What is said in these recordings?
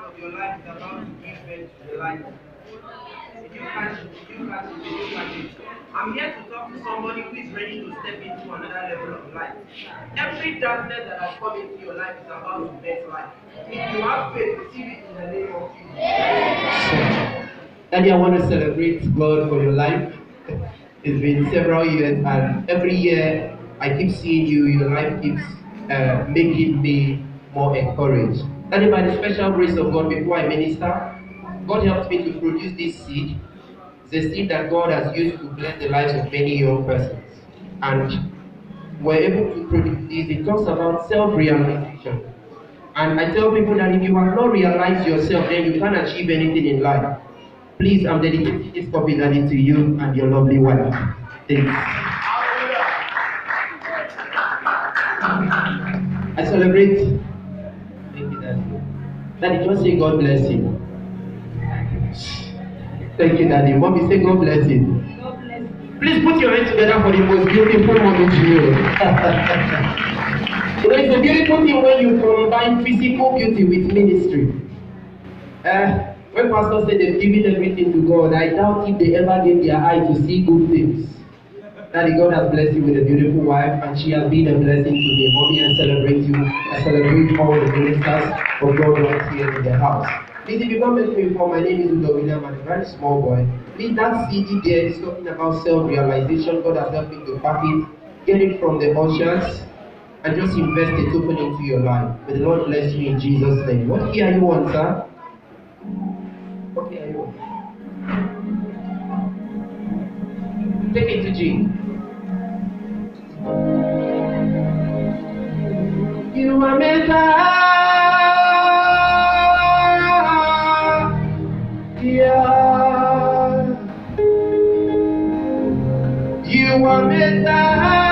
of your life is about to give birth to the light. Did you catch it? Did you catch it? Did you catch it? I'm here to talk to somebody who is ready to step into another level of life. Every darkness that has come into your life is about to birth life. If you have faith, receive it in the name of Jesus. Daddy, I want to celebrate God for your life. It's been several years, and every year I keep seeing you, your life keeps making me more encouraged. Daddy, by the special grace of God, before I minister, God helped me to produce this seed. It's a seed that God has used to bless the lives of many young persons. And we're able to produce this. It talks about self-realization. And I tell people that if you have not realized yourself, then you can't achieve anything in life. Please, I'm dedicating this copy, Daddy, to you and your lovely wife. Thanks. I celebrate. Thank you, Daddy. Daddy, just say God bless you. Thank you, Daddy. Mommy, say God bless you. God bless you. Please put your hands together for the most beautiful moment to you. You know, it's a beautiful thing when you combine physical beauty with ministry. When pastor said they've given everything to God, I doubt if they ever gave their eye to see good things. Daddy, God has blessed you with a beautiful wife, and she has been a blessing to me. Mommy, I celebrate you. I celebrate all the ministers of God right here in the house. Please, if you don't meet me before, my name is Udo William. I'm a very small boy. Please, that CD there is talking about self-realization. God has helped me to pack it, get it from the oceans, and just invest it open into your life. May the Lord bless you in Jesus' name. What key are you on, sir? What key are you on? Take it to G. You are Messiah. You are Messiah.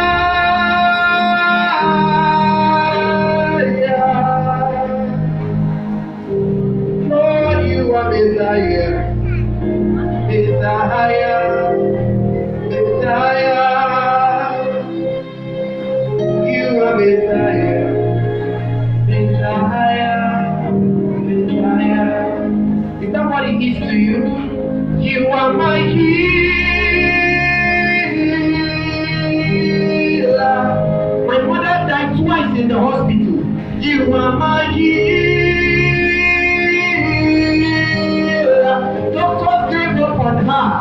Lord, you are Messiah. Messiah. Messiah. You are Messiah. Messiah. Messiah. Is that what it is to you? You are my healer. My mother died twice in the hospital. You are my healer. Doctors gave up on her.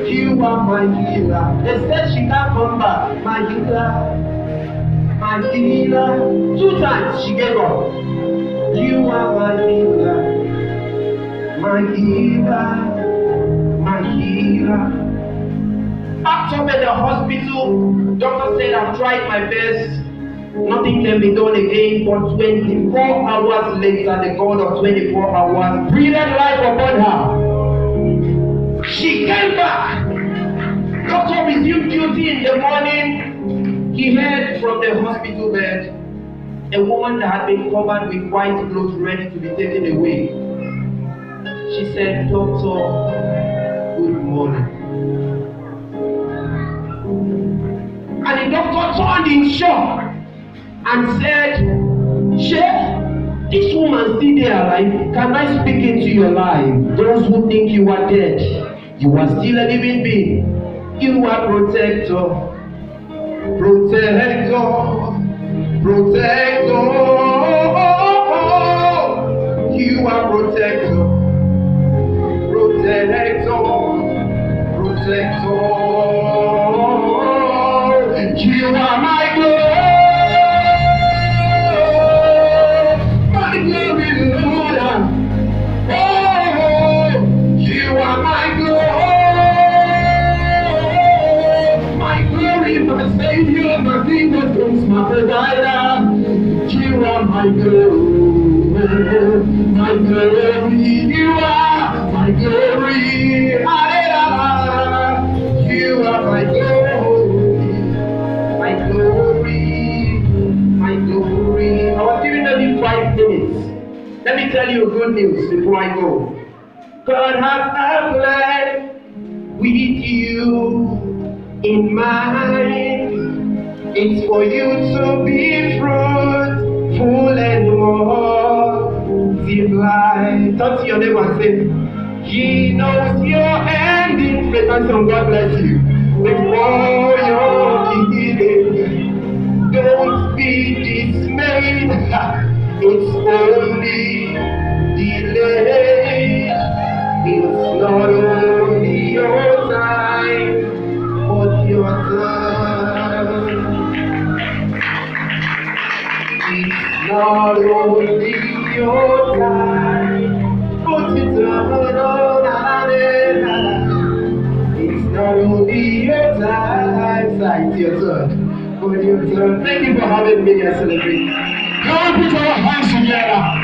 You are my healer. They said she can't come back. My healer. My healer. 2 times she gave up. You are my healer. My healer. My healer. After at the hospital, doctor said I've tried my best. Nothing can be done again. But 24 hours later, the God of 24 hours breathed life upon her. She came back. Doctor resumed duty in the morning. He heard from the hospital bed a woman that had been covered with white clothes ready to be taken away. She said, Doctor, good morning. And the doctor turned in shock and said, Chef, this woman still there alive. Can I speak into your life? Those who think you are dead, you are still a living being. You are protector, protector, protector. You are protector, protector, protector. You are my glory, my glory, Lord. Oh, you are my glory, my Savior, my King of Kings, my provider. You are my glory, my glory. You are my glory. Hallelujah. You are my glory, my glory, my glory. I was giving them 5 minutes. Let me tell you good news before I go. God has a plan with you in mind. It's for you to be fruitful and multiply. turn to your neighbor and say, He knows your ending. Better song, God bless you. Before your beginning, don't be dismayed. It's only delayed. It's not only your time, but your turn. It's not only your time, but your turn. It's not only your time, it's your turn. But your turn. Thank you for having me here celebrating. Come on, put our hands together.